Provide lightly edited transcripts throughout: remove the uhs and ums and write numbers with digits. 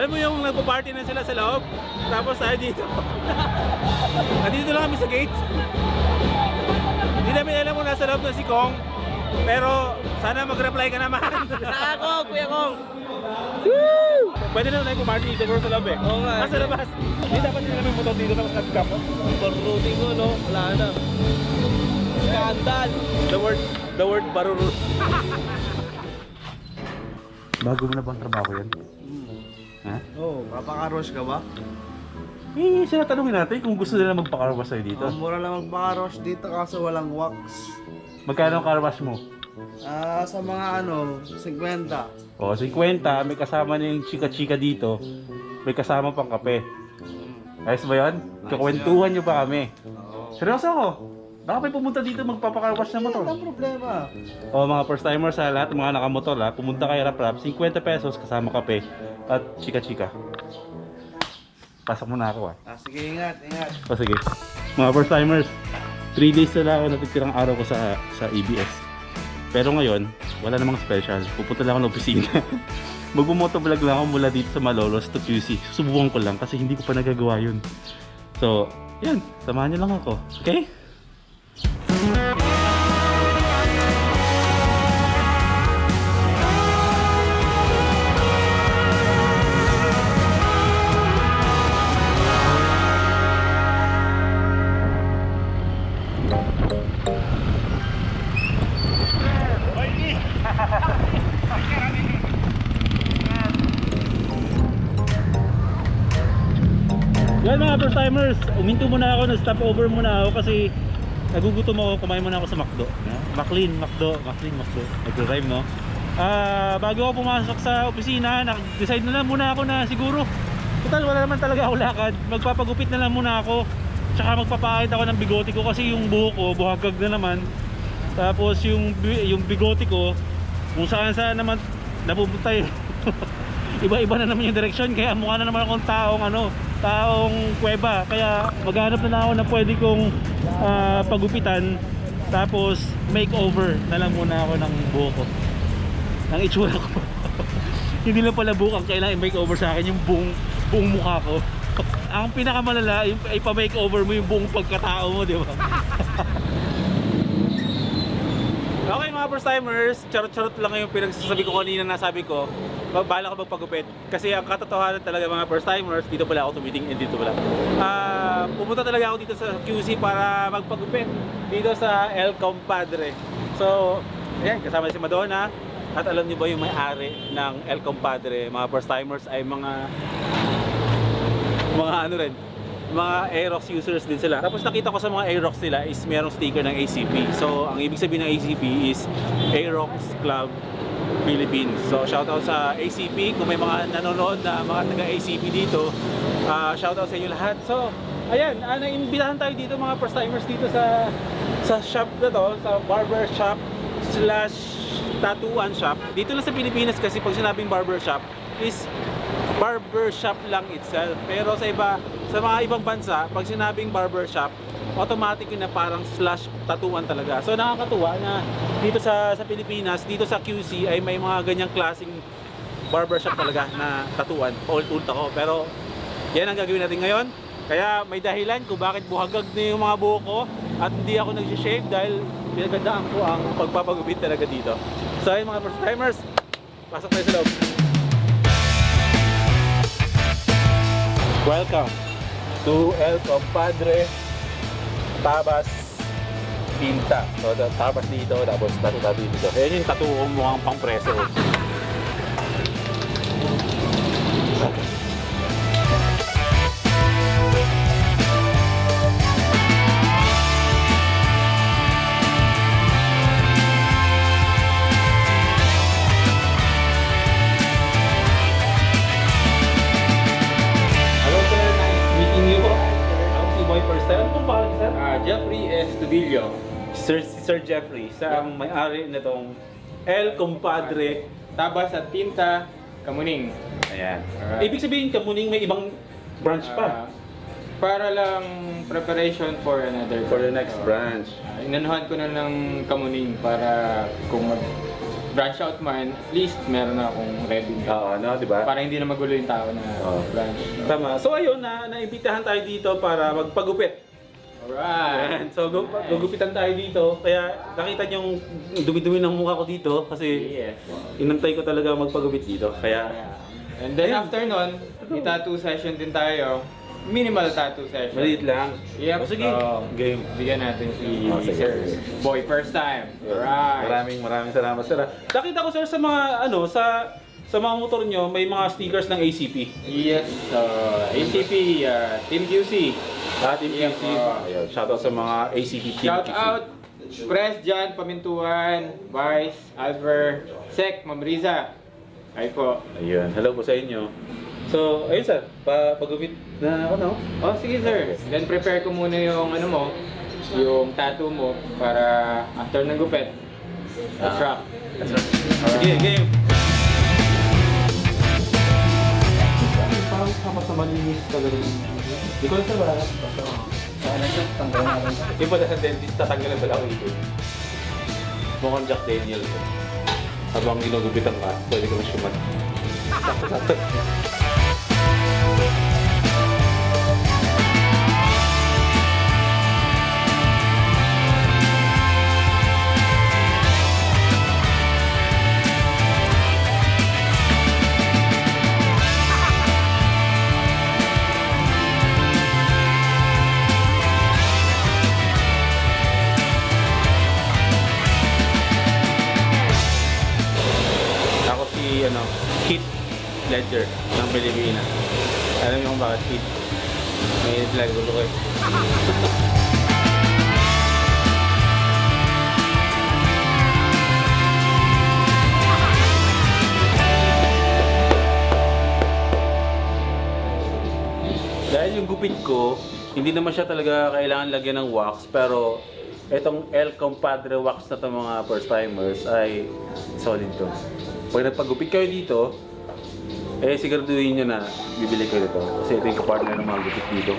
Alam mo yung nagpo-party na sila sa loob, tapos tayo dito. Nandito lang kami sa gate. Hindi namin alam kung nasa loob na si Kong. Pero sana mag-reply ka naman. Ako, Kuya Kong! Pwede na tayo pumarty dito bro sa loob eh. Oo nga. Sa labas. Hindi dapat nila may motor dito tapos nag-camp. Baruruting ko, no? Wala na. Skandal! The word barurut. Bago mo na bang trabaho yan? Ha? Oo, papakaros ka ba? Eh, sila tanungin natin kung gusto nila magpakarwas sa'yo dito. Mura lang magpakaros dito kaso walang wax. Magkano ang karwas mo? Sa mga 50. O, 50, may kasama na yung chika-chika dito. May kasama pang kape. Ayos ba yun? Kakwentuhan nyo ba kami? Seryoso ako. Baka may pumunta dito magpapakarwas na motor. Walang problema. O mga first timers sa lahat, mga nakamotor ha, pumunta kay Rap-Rap, 50 pesos kasama kape at chika-chika. Pasok muna ako Sige, ingat. O sige. Mga first timers, 3 days na lang ako natitirang araw ko sa EBS. Pero ngayon, wala namang special. Pupunta lang ako ng opisina. Magbumotovlog lang ako mula dito sa Malolos to QC. Susubukan ko lang kasi hindi ko pa nagagawa yun. So, yan. Samahan niyo lang ako. Okay? Yan mga first timers, uminto muna ako, nag-stop over muna ako kasi nagugutom ako, kumain muna ako sa McDo. McLean, McDo. Nag-rhyme, no? Bago ako pumasok sa opisina, nag-decide na lang muna ako na siguro total wala naman talaga ako lakad, magpapagupit na lang muna ako, tsaka magpapakit ako ng bigote ko kasi yung buhok ko, buhagag na naman. Tapos yung bigote ko, kung saan naman napupunta yun. Iba-iba na naman yung direction, kaya mukha na naman akong taong kuweba. Kaya maghanap na ako na pwede kong pagupitan, tapos makeover na lang muna ako ng buhok ko, ng itsura ko. Hindi lang pala buhok ang kailangan i-makeover sa akin, yung buong mukha ko. Ang pinakamalala ay pa-makeover mo yung buong pagkatao mo, di ba? Okay mga first timers, charot-charot lang yung pinagsasabi ko kanina, nasabi ko bala ko magpagupit kasi ang katotohanan talaga mga first timers, dito pala ako tumitingin, dito pala pumunta talaga ako dito sa QC para magpagupit dito sa El Compadre. So ayan, kasama si Madonna. At alam niyo ba yung may-ari ng El Compadre, mga first timers, ay mga Aerox users din sila. Tapos nakita ko sa mga Aerox nila is merong sticker ng ACP. So ang ibig sabihin ng ACP is Aerox Club Philippines. So shoutout sa ACP, kung may mga nanonood na mga taga-ACP dito, shoutout sa inyo lahat. So ayan, naimbitahan tayo dito mga first timers dito sa shop na to, sa barber shop / tattooan shop. Dito lang sa Pilipinas kasi pag sinabing barber shop is barber shop lang itself. Pero sa mga ibang bansa, pag sinabing barber shop, automatic yun na parang / tattooan talaga. So nakakatuwa na dito sa Pilipinas, dito sa QC ay may mga ganyang klaseng barbershop talaga na tattooan. Old ako, pero yan ang gagawin natin ngayon. Kaya may dahilan kung bakit buhagag na yung mga buhok ko at hindi ako nag-shave dahil pinagandaan ko ang pagpapagupit talaga dito. So ayun mga first timers, pasok tayo sa loob. Welcome to El Compadre Tabas Pinta. So, tabas dito, tapos tattoo dito. Ayan yung tattoo ko mukhang pang preso. Hello sir, nice meeting you. Ako si Boy First Time. Ano pong pangalan niyo, sir? Jeffrey Estudillo. Sir Jeffrey, sa may-ari nitong El Compadre. Tabas at Tinta, Kamuning. Ayan. Alright. Ibig sabihin, Kamuning may ibang branch pa. Para lang preparation for another. For the next branch. Inanuhan ko na ng Kamuning para kung mag-branch out man, at least meron na akong ready. Ano, di ba? Para hindi na magulo yung tao na Oo. branch. Tama. So ayun, naimbitahan tayo dito para magpagupit. Alright! Ayan. So gugupitan tayo dito. Kaya nakita niyo yung dumi-dumi ng mukha ko dito kasi Yes. inantay ko talaga magpagupit dito. Kaya And then Ayun. after nun, i-tattoo session din tayo. Minimal tattoo session. maliit lang. Yep. O, sige. Game. Bigyan natin si Oh, sige. Sir Boy, first time. Alright. Maraming salamat sir. Nakita ko sir sa mga sa mga motor nyo may mga stickers ng ACP. Yes, ACP, Team QC. Team Yep, QC. Ayun, shoutout sa mga ACP Team Shout QC. out, Press Jan, Pamintuan, Vice, Alver, Sec, Mamriza. Ay po. Ayun, hello po sa inyo. So, ayun sir, pagupit na ako no? Oh, sige sir. Then prepare ko muna yung ano mo, yung tattoo mo para after ng gupit. Let's rock. Sige, game! Parang sama sa malinis talaga. Di ko na sa ba? Di ba sa dentist, tatanggalin pala ako ito. Mukhang Jack Daniels. Habang ginugupitan ka, pwede ka na syumat. Sakto-sakto. Ako si Keith Ledger ng Pilipinas. Alam niyo kung bakit Keith? May lag gulo ko eh. Dahil yung gupit ko, hindi naman siya talaga kailangan lagyan ng wax, pero itong El Compadre wax na to mga first timers ay solid to. Pag nagpagupit kayo dito, siguraduhin nyo na bibili kayo dito. Kasi ito yung kapartner ng mga gupit dito.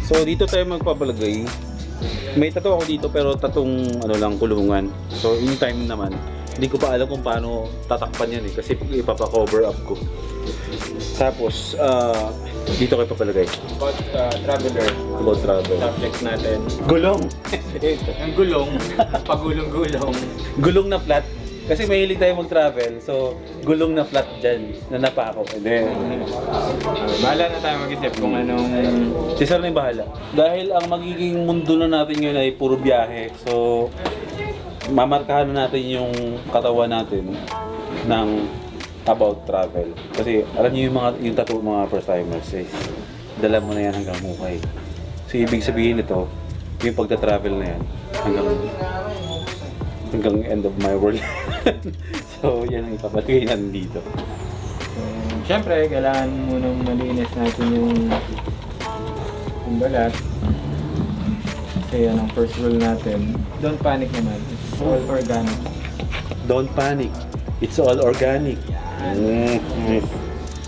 So dito tayo magpapalagay. May tattoo ako dito pero tatong lang kulungan. So in time naman, hindi ko pa alam kung paano tatakpan yan kasi ipapa-cover up ko. Tapos dito kayo papalagay. About traveler. About travel. Subject natin. Gulong. Ang gulong, pagulong-gulong. Gulong na flat. Kasi mahilig tayo mag-travel, so gulong na flat dyan, na napako. Bahala na tayo mag-isip kung anong... Si Sir na yung bahala. Dahil ang magiging mundo na natin ngayon ay puro biyahe, so mamarkahan na natin yung katawan natin ng about travel. Kasi alam niyo yung tattoo mga first timers, dala mo na yan hanggang mukhay. So ibig sabihin nito, yung pagta-travel na yan hanggang end of my world. So yan ang ipapatugay natin dito. Siyempre, kailangan munang malinis natin yung balat. Kasi yan ang first rule natin. Don't panic naman. It's all organic. Don't panic. It's all organic.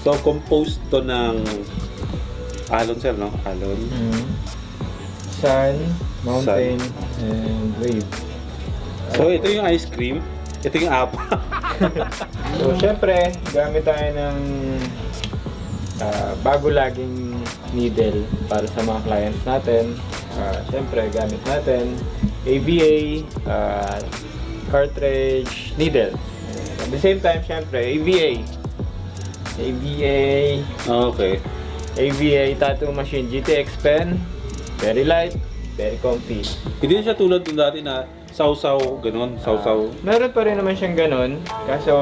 So composed to ng alon sir, no? Alon. Sun, mountain, and wave. So ito yung ice cream. Ito yung apple. So, syempre, gamit tayo ng bago laging needle para sa mga clients natin. Syempre, gamit natin AVA, cartridge, needle. At the same time, syempre, AVA. Okay. AVA tattoo machine, GTX pen. Very light, very comfy. Hindi na siya tulad ng dati na sausaw, ganun, sausaw. Meron pa rin naman siyang ganun. Kaso,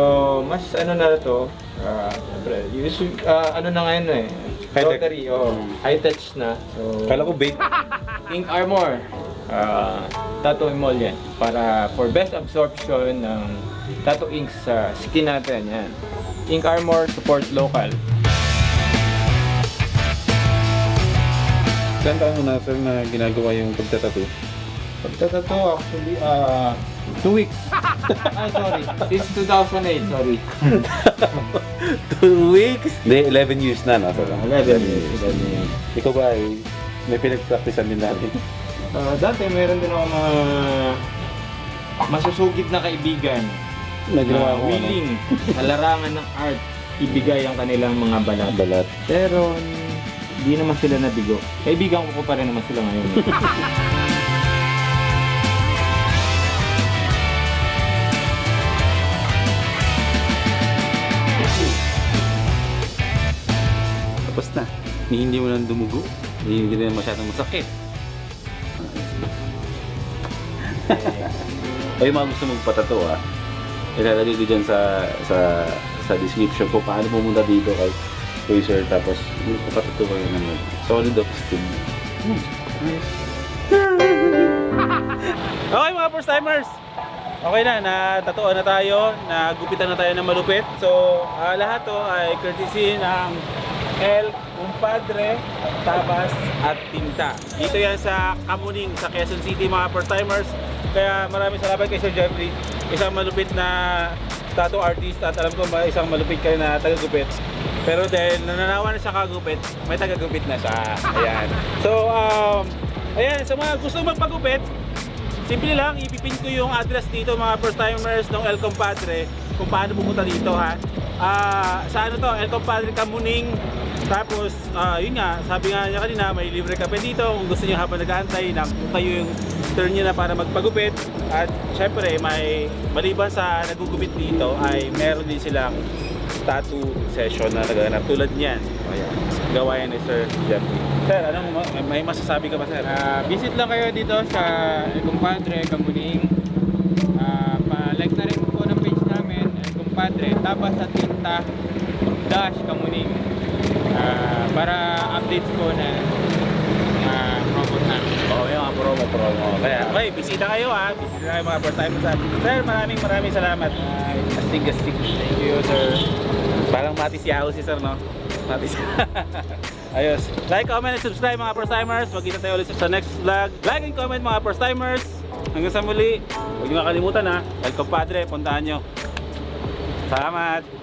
mas ano na to, syempre, ano na ngayon High-tech. rotary, high touch na. So, Kala ko bait. Ink Armor, tattoo emulsion para for best absorption ng tattoo ink sa skin natin. Yan. Ink Armor support local. Saan taon mo na sir na ginagawa yung pagtatattoo? Pagtatato actually, 2 weeks. Ay, sorry. Since 2008, sorry. 2 weeks? Hindi, 11 years na, no? 11 years. Ikaw ba ay may pinag-practicean din natin? Dati meron din ako mga masusugid na kaibigan Naginawa ko willing sa larangan ng art ibigay ang kanilang mga balat. Pero hindi naman sila nabigo. Kaibigan ko pa rin naman sila ngayon. Tapos na. Hindi mo lang dumugo. Hindi na masyadong masakit. Ay, mga gusto magpatato ilalagay ko dyan sa description ko paano pumunta dito kay Sir, tapos magpapatato kayo ng solid of skin. Okay mga first timers, okay na, natatuan na tayo, nagupitan na tayo ng malupit. So lahat to ay courtesy ng El Compadre, Tabas at Tinta. Dito yan sa Kamuning, sa Quezon City mga first timers. Kaya maraming salamat kay Sir Jeffrey, isang malupit na tattoo artist, at alam ko isang malupit kayo na tagagupit. Pero dahil nananawa na siya kagupit, may tagagupit na siya. Ayan. So ayan, sa mga gusto magpagupit, simple lang, ipipin ko yung address dito mga first timers ng El Compadre kung paano pumunta dito ha. Sa ano to, El Compadre Kamuning. Tapos yun nga, sabi nga niya kanina, may libre kape dito kung gusto niyo habang nag-aantay na kung kayo yung turn niyo na para magpagupit. At syempre, may maliban sa nagugupit dito ay meron din silang tattoo session na nagaganap tulad niyan. Ayan, gawa yan ni Sir Jeffrey. Sir, anong may masasabi ka ba, Sir? Visit lang kayo dito sa El Compadre, Kamuning. Pa-like na rin po ng page namin, El Compadre, Tabas at Tinta Kamuning. Para updates po na mga promos namin. Oo, yung mga promo. Kaya, okay, bisita kayo ha. Bisita kayo mga first time sa Sir, maraming salamat. Astig. Thank you, Sir. Parang Matis Yahoo si Sir, no? Matis. Ayos. Like, comment, and subscribe mga first timers. Magkita tayo ulit sa next vlog. Like and comment mga first timers. Hanggang sa muli. Huwag niyo makalimutan ha. El Compadre, puntahan nyo. Salamat.